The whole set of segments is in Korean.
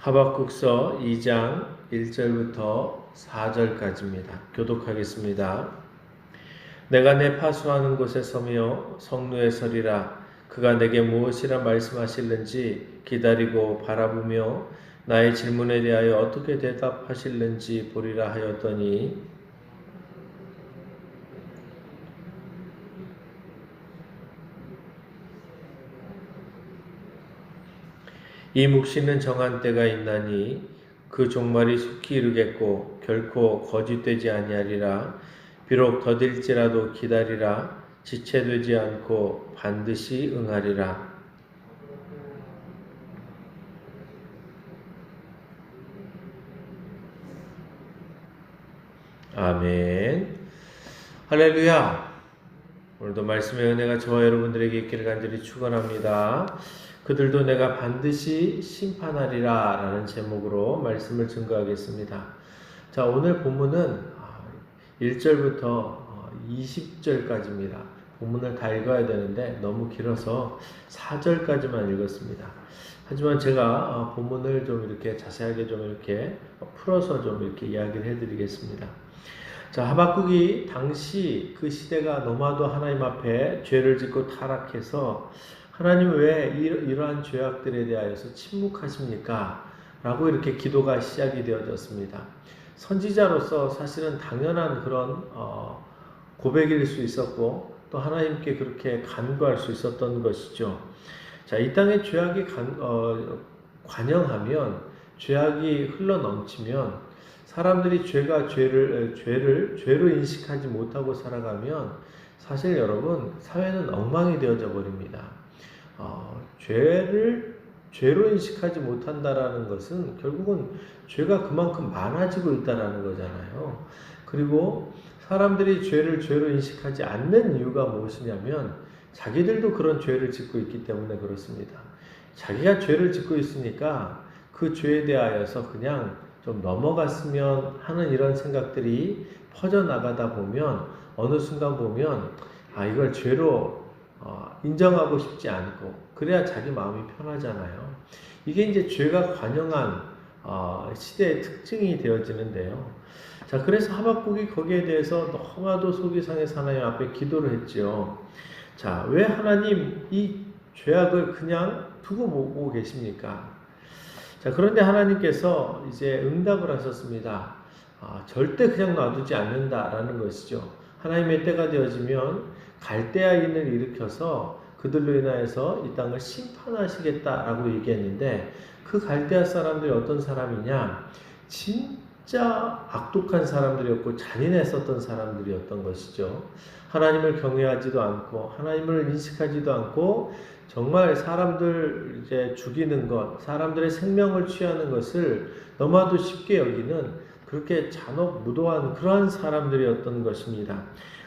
하박국서 2장 1절부터 4절까지입니다. 교독하겠습니다. 내가 내 파수하는 곳에 서며 성루에 서리라. 그가 내게 무엇이라 말씀하실는지 기다리고 바라보며 나의 질문에 대하여 어떻게 대답하실는지 보리라 하였더니 이 묵시는 정한 때가 있나니 그 종말이 속히 이르겠고 결코 거짓되지 아니하리라. 비록 더딜지라도 기다리라. 지체되지 않고 반드시 응하리라. 아멘. 할렐루야. 오늘도 말씀의 은혜가 저와 여러분들에게 있기를 간절히 축원합니다. 그들도 내가 반드시 심판하리라 라는 제목으로 말씀을 증거하겠습니다. 자, 오늘 본문은 1절부터 20절까지입니다. 본문을 다 읽어야 되는데 너무 길어서 4절까지만 읽었습니다. 하지만 제가 본문을 좀 이렇게 자세하게 좀 이렇게 풀어서 좀 이렇게 이야기를 해드리겠습니다. 자, 하박국이 당시 그 시대가 너무나도 하나님 앞에 죄를 짓고 타락해서 하나님 왜 이러한 죄악들에 대하여서 침묵하십니까? 라고 이렇게 기도가 시작이 되어졌습니다. 선지자로서 사실은 당연한 그런 고백일 수 있었고 또 하나님께 그렇게 간구할 수 있었던 것이죠. 자, 이 땅에 죄악이 관영하면 죄악이 흘러넘치면 사람들이 죄로 인식하지 못하고 살아가면 사실 여러분 사회는 엉망이 되어져 버립니다. 죄로 인식하지 못한다라는 것은 결국은 죄가 그만큼 많아지고 있다라는 거잖아요. 그리고 사람들이 죄를 죄로 인식하지 않는 이유가 무엇이냐면 자기들도 그런 죄를 짓고 있기 때문에 그렇습니다. 자기가 죄를 짓고 있으니까 그 죄에 대하여서 그냥 좀 넘어갔으면 하는 이런 생각들이 퍼져나가다 보면 어느 순간 보면 이걸 죄로 인정하고 싶지 않고 그래야 자기 마음이 편하잖아요. 이게 이제 죄가 관영한 시대의 특징이 되어지는데요. 자, 그래서 하박국이 거기에 대해서 너무나도 속이 상해서 하나님 앞에 기도를 했죠. 자, 왜 하나님 이 죄악을 그냥 두고 보고 계십니까? 자, 그런데 하나님께서 이제 응답을 하셨습니다. 절대 그냥 놔두지 않는다라는 것이죠. 하나님의 때가 되어지면 갈대아인을 일으켜서 그들로 인하여서 이 땅을 심판하시겠다라고 얘기했는데 그 갈대아 사람들이 어떤 사람이냐? 진짜 악독한 사람들이었고 잔인했었던 사람들이었던 것이죠. 하나님을 경외하지도 않고 하나님을 인식하지도 않고 정말 사람들 이제 죽이는 것, 사람들의 생명을 취하는 것을 너무나도 쉽게 여기는 그렇게 잔혹 무도한 그러한 사람들이었던 것입니다.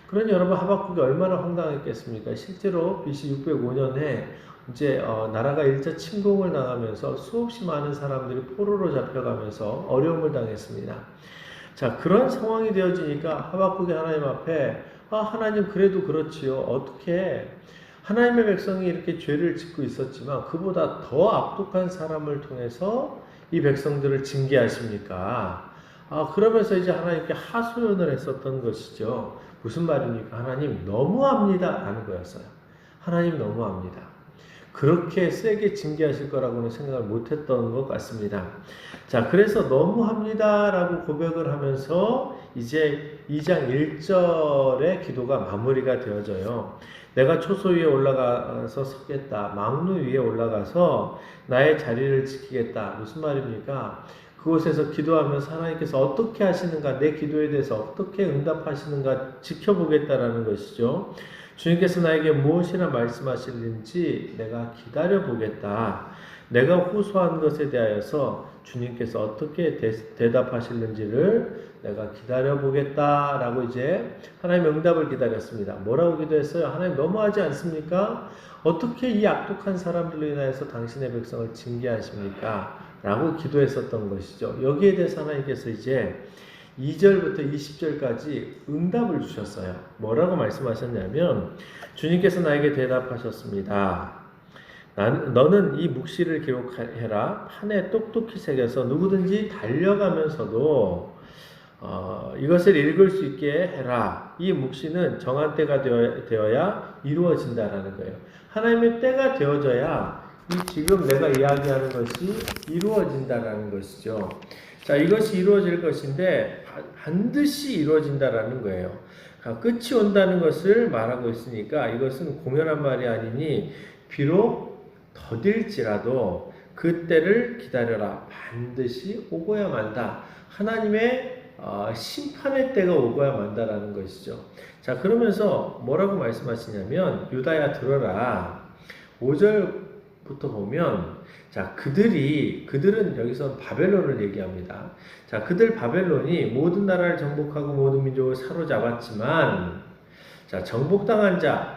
그러니 여러분 하박국이 얼마나 황당했겠습니까? 실제로 BC 605년에 이제 나라가 1차 침공을 당하면서 수없이 많은 사람들이 포로로 잡혀가면서 어려움을 당했습니다. 자, 그런 상황이 되어지니까 하박국이 하나님 앞에 하나님 그래도 그렇지요. 어떻게 하나님의 백성이 이렇게 죄를 짓고 있었지만 그보다 더 악독한 사람을 통해서 이 백성들을 징계하십니까? 그러면서 이제 하나님께 하소연을 했었던 것이죠. 무슨 말입니까? 하나님 너무합니다 라는 거였어요. 하나님 너무합니다. 그렇게 세게 징계하실 거라고는 생각을 못했던 것 같습니다. 자, 그래서 너무합니다 라고 고백을 하면서 이제 2장 1절의 기도가 마무리가 되어져요. 내가 초소 위에 올라가서 서겠다. 망루 위에 올라가서 나의 자리를 지키겠다. 무슨 말입니까? 그곳에서 기도하면서 하나님께서 어떻게 하시는가, 내 기도에 대해서 어떻게 응답하시는가 지켜보겠다라는 것이죠. 주님께서 나에게 무엇이나 말씀하실는지 내가 기다려보겠다. 내가 호소한 것에 대하여서 주님께서 어떻게 대답하실는지를 내가 기다려보겠다라고 이제 하나님의 응답을 기다렸습니다. 뭐라고 기도했어요? 하나님 너무하지 않습니까? 어떻게 이 악독한 사람들로 인하여서 당신의 백성을 징계하십니까? 라고 기도했었던 것이죠. 여기에 대해서 하나님께서 이제 2절부터 20절까지 응답을 주셨어요. 뭐라고 말씀하셨냐면 주님께서 나에게 대답하셨습니다. 너는 이 묵시를 기록해라. 판에 똑똑히 새겨서 누구든지 달려가면서도 이것을 읽을 수 있게 해라. 이 묵시는 정한 때가 되어야 이루어진다라는 거예요. 하나님의 때가 되어져야 이 지금 내가 이야기하는 것이 이루어진다라는 것이죠. 자, 이것이 이루어질 것인데 반드시 이루어진다라는 거예요. 끝이 온다는 것을 말하고 있으니까 이것은 공연한 말이 아니니 비록 더딜지라도 그 때를 기다려라. 반드시 오고야 만다. 하나님의 심판의 때가 오고야 만다라는 것이죠. 자, 그러면서 뭐라고 말씀하시냐면 유다야 들어라. 5절부터 보면 자, 그들은 여기서 바벨론을 얘기합니다. 자, 그들 바벨론이 모든 나라를 정복하고 모든 민족을 사로잡았지만 자, 정복당한 자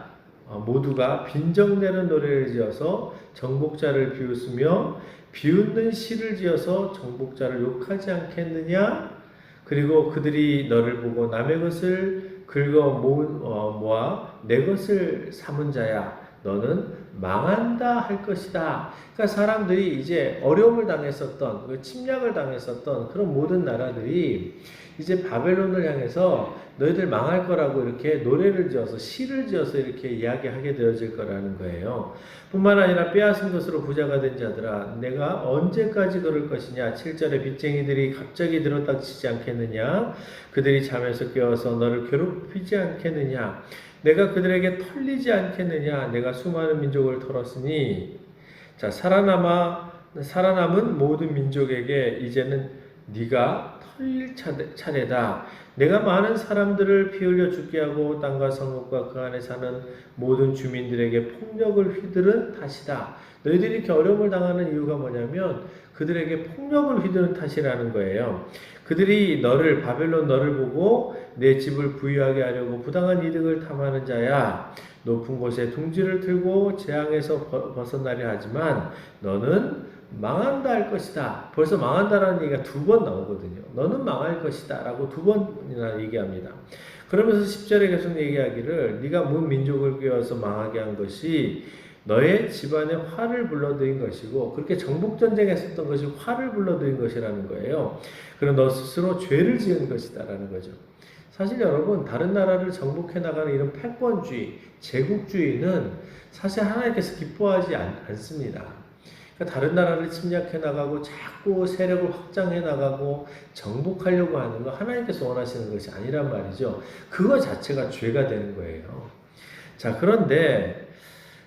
모두가 빈정대는 노래를 지어서 정복자를 비웃으며 비웃는 시를 지어서 정복자를 욕하지 않겠느냐? 그리고 그들이 너를 보고 남의 것을 긁어 모아 내 것을 삼은 자야. 너는 망한다 할 것이다. 그러니까 사람들이 이제 어려움을 당했었던, 침략을 당했었던 그런 모든 나라들이 이제 바벨론을 향해서 너희들 망할 거라고 이렇게 노래를 지어서 시를 지어서 이렇게 이야기하게 되어질 거라는 거예요. 뿐만 아니라 빼앗은 것으로 부자가 된 자들아 내가 언제까지 그럴 것이냐. 7절에 빚쟁이들이 갑자기 들어닥치지 않겠느냐. 그들이 잠에서 깨어서 너를 괴롭히지 않겠느냐. 내가 그들에게 털리지 않겠느냐. 내가 수많은 민족을 털었으니 자 살아남은 모든 민족에게 이제는 네가 털릴 차례다. 내가 많은 사람들을 피 흘려 죽게 하고 땅과 성읍과 그 안에 사는 모든 주민들에게 폭력을 휘두른 탓이다. 너희들이 이렇게 어려움을 당하는 이유가 뭐냐면 그들에게 폭력을 휘두른 탓이라는 거예요. 그들이 바벨론 너를 보고 내 집을 부유하게 하려고 부당한 이득을 탐하는 자야. 높은 곳에 둥지를 틀고 재앙에서 벗어나려 하지만 너는 망한다 할 것이다. 벌써 망한다라는 얘기가 2번 나오거든요. 너는 망할 것이다 라고 2번이나 얘기합니다. 그러면서 10절에 계속 얘기하기를 네가 문 민족을 꿰어서 망하게 한 것이 너의 집안에 화를 불러들인 것이고 그렇게 정복전쟁에 했었던 것이 화를 불러들인 것이라는 거예요. 그럼 너 스스로 죄를 지은 것이다 라는 거죠. 사실 여러분 다른 나라를 정복해 나가는 이런 패권주의, 제국주의는 사실 하나님께서 기뻐하지 않습니다. 그러니까 다른 나라를 침략해 나가고 자꾸 세력을 확장해 나가고 정복하려고 하는 거 하나님께서 원하시는 것이 아니란 말이죠. 그거 자체가 죄가 되는 거예요. 자, 그런데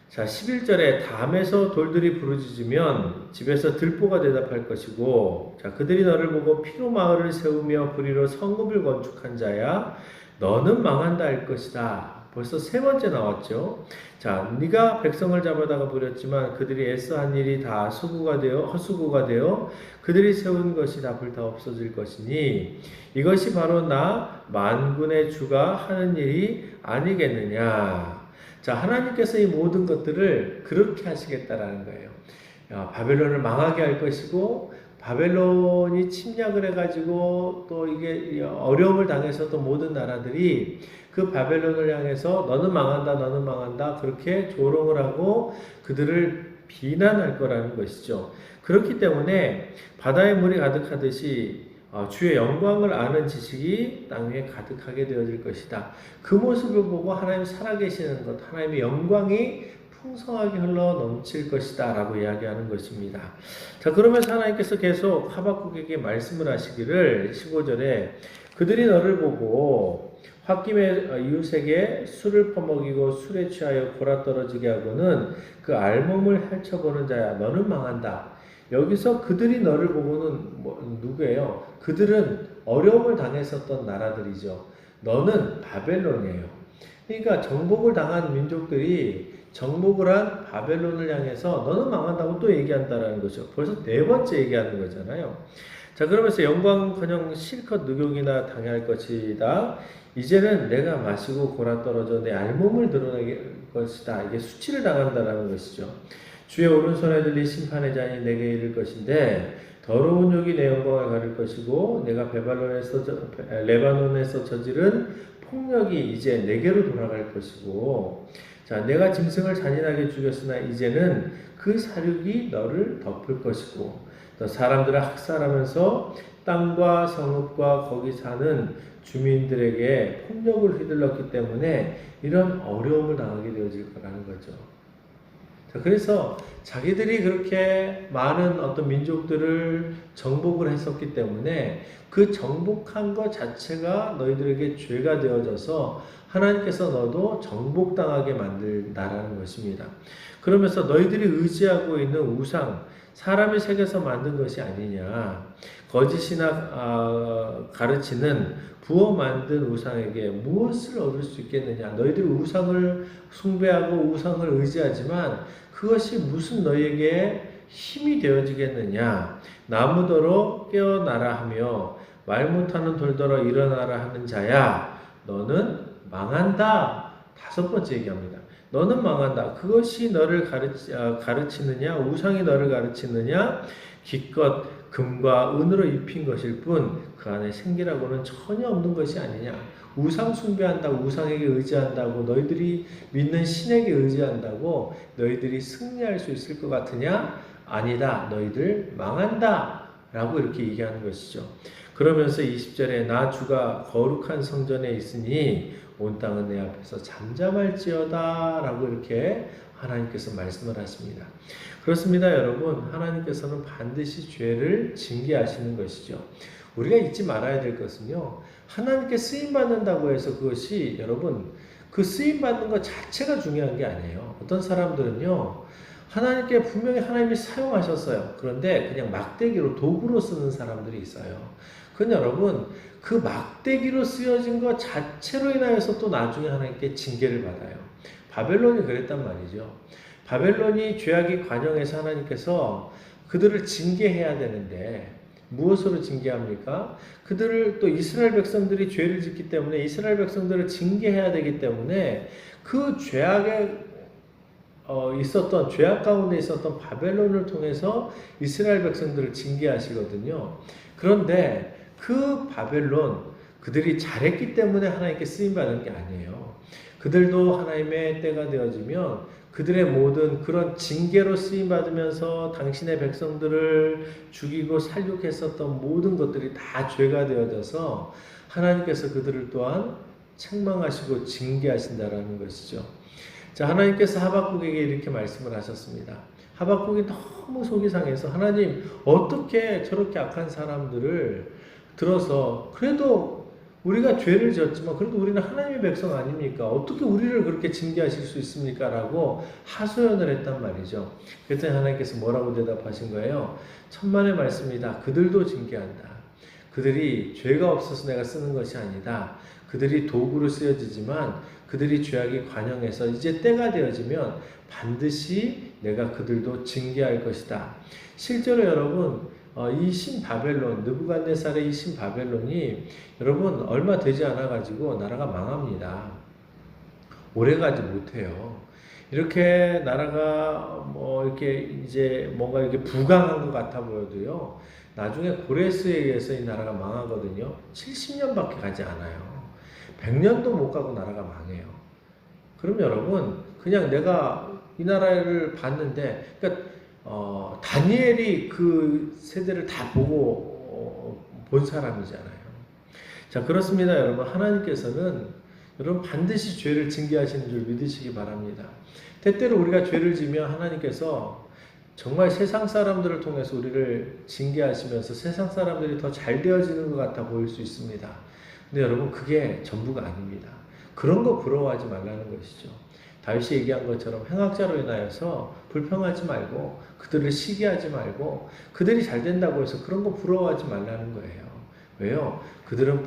자 11절에 담에서 돌들이 부르짖으면 집에서 들보가 대답할 것이고 자 그들이 너를 보고 피로 마을을 세우며 불의로 성읍을 건축한 자야 너는 망한다 할 것이다. 벌써 3번째 나왔죠. 자 네가 백성을 잡아다가 부렸지만 그들이 애써 한 일이 다 헛수고가 되어 그들이 세운 것이 다 불타 없어질 것이니 이것이 바로 나 만군의 주가 하는 일이 아니겠느냐. 자, 하나님께서 이 모든 것들을 그렇게 하시겠다라는 거예요. 바벨론을 망하게 할 것이고, 바벨론이 침략을 해가지고, 또 이게 어려움을 당해서 또 모든 나라들이 그 바벨론을 향해서 너는 망한다, 그렇게 조롱을 하고 그들을 비난할 거라는 것이죠. 그렇기 때문에 바다에 물이 가득하듯이 주의 영광을 아는 지식이 땅 위에 가득하게 되어질 것이다. 그 모습을 보고 하나님 살아계시는 것, 하나님의 영광이 풍성하게 흘러 넘칠 것이다 라고 이야기하는 것입니다. 자, 그러면서 하나님께서 계속 하박국에게 말씀을 하시기를 15절에 그들이 너를 보고 홧김에 이웃에게 술을 퍼먹이고 술에 취하여 골아떨어지게 하고는 그 알몸을 펼쳐보는 자야 너는 망한다. 여기서 그들이 너를 보고는 누구예요? 그들은 어려움을 당했었던 나라들이죠. 너는 바벨론이에요. 그러니까 정복을 당한 민족들이 정복을 한 바벨론을 향해서 너는 망한다고 또 얘기한다라는 거죠. 벌써 4번째 얘기하는 거잖아요. 자, 그러면서 영광은커녕 실컷 누욕이나 당할 것이다. 이제는 내가 마시고 골아떨어져 내 알몸을 드러낼 것이다. 이게 수치를 당한다라는 것이죠. 주의 오른손에 들린 심판의 잔이 내게 이를 것인데 더러운 욕이 내 영광을 가릴 것이고 내가 레바논에서 저지른 폭력이 이제 내게로 돌아갈 것이고 자 내가 짐승을 잔인하게 죽였으나 이제는 그 사륙이 너를 덮을 것이고 또 사람들을 학살하면서 땅과 성읍과 거기 사는 주민들에게 폭력을 휘둘렀기 때문에 이런 어려움을 당하게 되어질 거라는 거죠. 자, 그래서 자기들이 그렇게 많은 어떤 민족들을 정복을 했었기 때문에 그 정복한 것 자체가 너희들에게 죄가 되어져서 하나님께서 너도 정복당하게 만들다라는 것입니다. 그러면서 너희들이 의지하고 있는 우상, 사람의 색에서 만든 것이 아니냐. 거짓이나 가르치는 부어 만든 우상에게 무엇을 얻을 수 있겠느냐. 너희들이 우상을 숭배하고 우상을 의지하지만 그것이 무슨 너희에게 힘이 되어지겠느냐. 나무더러 깨어나라 하며 말 못하는 돌더러 일어나라 하는 자야. 너는 망한다. 5번째 얘기합니다. 너는 망한다. 그것이 너를 가르치느냐? 우상이 너를 가르치느냐? 기껏 금과 은으로 입힌 것일 뿐 그 안에 생기라고는 전혀 없는 것이 아니냐. 우상 숭배한다고 우상에게 의지한다고 너희들이 믿는 신에게 의지한다고 너희들이 승리할 수 있을 것 같으냐? 아니다. 너희들 망한다. 라고 이렇게 얘기하는 것이죠. 그러면서 20절에 나 주가 거룩한 성전에 있으니 온 땅은 내 앞에서 잠잠할지어다 라고 이렇게 하나님께서 말씀을 하십니다. 그렇습니다, 여러분. 하나님께서는 반드시 죄를 징계하시는 것이죠. 우리가 잊지 말아야 될 것은요, 하나님께 쓰임받는다고 해서 그것이 여러분 그 쓰임받는 것 자체가 중요한 게 아니에요. 어떤 사람들은요, 하나님께 분명히 하나님이 사용하셨어요. 그런데 그냥 막대기로 도구로 쓰는 사람들이 있어요. 그건 여러분 그 막대기로 쓰여진 것 자체로 인하여서 또 나중에 하나님께 징계를 받아요. 바벨론이 그랬단 말이죠. 바벨론이 죄악이 관영해서 하나님께서 그들을 징계해야 되는데 무엇으로 징계합니까? 그들을 또 이스라엘 백성들이 죄를 짓기 때문에 이스라엘 백성들을 징계해야 되기 때문에 그 죄악에 있었던 죄악 가운데 있었던 바벨론을 통해서 이스라엘 백성들을 징계하시거든요. 그런데 그 바벨론 그들이 잘했기 때문에 하나님께 쓰임 받은 게 아니에요. 그들도 하나님의 때가 되어지면 그들의 모든 그런 징계로 쓰임 받으면서 당신의 백성들을 죽이고 살육했었던 모든 것들이 다 죄가 되어져서 하나님께서 그들을 또한 책망하시고 징계하신다라는 것이죠. 자, 하나님께서 하박국에게 이렇게 말씀을 하셨습니다. 하박국이 너무 속이 상해서 하나님 어떻게 저렇게 악한 사람들을 들어서 그래도 우리가 죄를 지었지만 그래도 우리는 하나님의 백성 아닙니까? 어떻게 우리를 그렇게 징계하실 수 있습니까? 라고 하소연을 했단 말이죠. 그랬더니 하나님께서 뭐라고 대답하신 거예요? 천만의 말씀이다. 그들도 징계한다. 그들이 죄가 없어서 내가 쓰는 것이 아니다. 그들이 도구로 쓰여지지만 그들이 죄악이 관영해서 이제 때가 되어지면 반드시 내가 그들도 징계할 것이다. 실제로 여러분 이 신바벨론, 느부갓네살의 이 신바벨론이 여러분 얼마 되지 않아 가지고 나라가 망합니다. 오래가지 못해요. 이렇게 나라가 이렇게 이제 뭔가 이렇게 부강한 것 같아 보여도요. 나중에 고레스에 의해서 이 나라가 망하거든요. 70년밖에 가지 않아요. 100년도 못 가고 나라가 망해요. 그럼 여러분 그냥 내가 이 나라를 봤는데 그러니까 다니엘이 그 세대를 다 보고 본 사람이잖아요. 자, 그렇습니다, 여러분. 하나님께서는 여러분 반드시 죄를 징계하시는 줄 믿으시기 바랍니다. 때때로 우리가 죄를 지면 하나님께서 정말 세상 사람들을 통해서 우리를 징계하시면서 세상 사람들이 더 잘 되어지는 것 같아 보일 수 있습니다. 근데 여러분 그게 전부가 아닙니다. 그런 거 부러워하지 말라는 것이죠. 다윗이 얘기한 것처럼 행악자로 인하여서 불평하지 말고 그들을 시기하지 말고 그들이 잘 된다고 해서 그런 거 부러워하지 말라는 거예요. 왜요? 그들은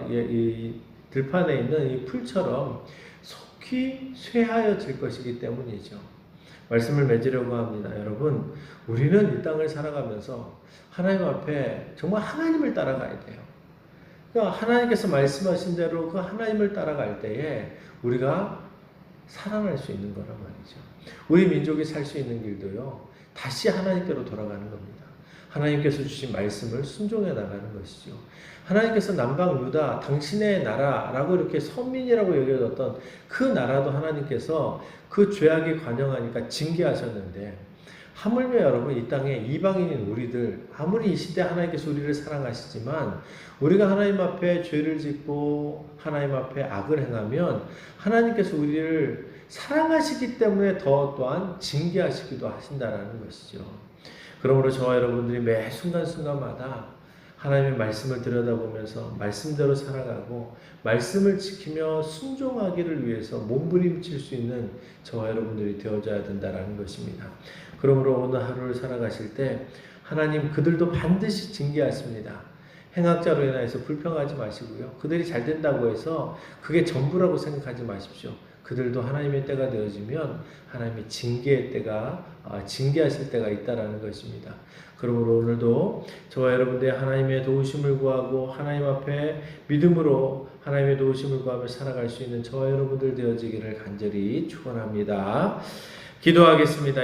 이 들판에 있는 이 풀처럼 속히 쇠하여질 것이기 때문이죠. 말씀을 맺으려고 합니다. 여러분, 우리는 이 땅을 살아가면서 하나님 앞에 정말 하나님을 따라가야 돼요. 그러니까 하나님께서 말씀하신 대로 그 하나님을 따라갈 때에 우리가 살아날 수 있는 거란 말이죠. 우리 민족이 살 수 있는 길도요, 다시 하나님께로 돌아가는 겁니다. 하나님께서 주신 말씀을 순종해 나가는 것이죠. 하나님께서 남방 유다 당신의 나라라고 이렇게 선민이라고 여겨졌던 그 나라도 하나님께서 그 죄악에 관영하니까 징계하셨는데, 하물며 여러분 이 땅에 이방인인 우리들, 아무리 이 시대 하나님께서 우리를 사랑하시지만 우리가 하나님 앞에 죄를 짓고 하나님 앞에 악을 행하면 하나님께서 우리를 사랑하시기 때문에 또한 징계하시기도 하신다라는 것이죠. 그러므로 저와 여러분들이 매 순간순간마다 하나님의 말씀을 들여다보면서 말씀대로 살아가고 말씀을 지키며 순종하기를 위해서 몸부림칠 수 있는 저와 여러분들이 되어져야 된다는 것입니다. 그러므로 오늘 하루를 살아가실 때 하나님 그들도 반드시 징계하십니다. 행악자로 인해서 불평하지 마시고요. 그들이 잘 된다고 해서 그게 전부라고 생각하지 마십시오. 그들도 하나님의 때가 되어지면 하나님의 징계하실 때가 있다라는 것입니다. 그러므로 오늘도 저와 여러분들이 하나님의 도우심을 구하고 하나님 앞에 믿음으로 하나님의 도우심을 구하며 살아갈 수 있는 저와 여러분들 되어지기를 간절히 축원합니다. 기도하겠습니다.